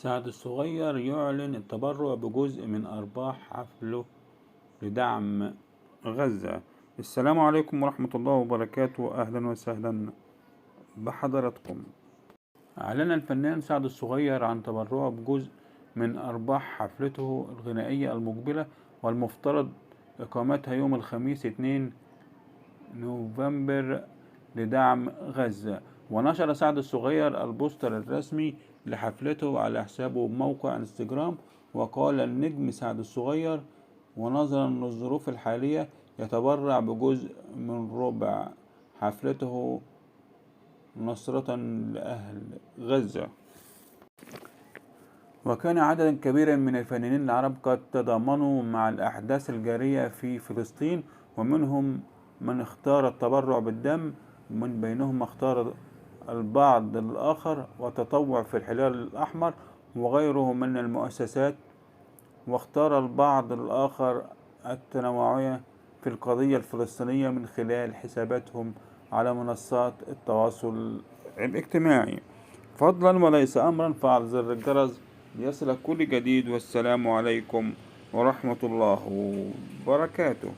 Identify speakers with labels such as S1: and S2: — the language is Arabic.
S1: سعد الصغير يعلن التبرع بجزء من أرباح حفله لدعم غزة. السلام عليكم ورحمة الله وبركاته، أهلا وسهلا بحضراتكم. أعلن الفنان سعد الصغير عن تبرعه بجزء من أرباح حفلته الغنائية المقبلة، والمفترض إقامتها يوم الخميس 2 نوفمبر لدعم غزة. ونشر سعد الصغير البوستر الرسمي لحفلته على حسابه بموقع انستجرام، وقال النجم سعد الصغير: ونظرا للظروف الحالية يتبرع بجزء من ربع حفلته نصرة لأهل غزة. وكان عدد كبير من الفنانين العرب قد تضامنوا مع الأحداث الجارية في فلسطين، ومنهم من اختار التبرع بالدم، ومن بينهم اختار البعض الآخر وتطوع في الهلال الأحمر وغيره من المؤسسات، واختار البعض الآخر التنوعية في القضية الفلسطينية من خلال حساباتهم على منصات التواصل الاجتماعي. فضلا وليس أمرا، فعل زر الجرس ليصلك كل جديد، والسلام عليكم ورحمة الله وبركاته.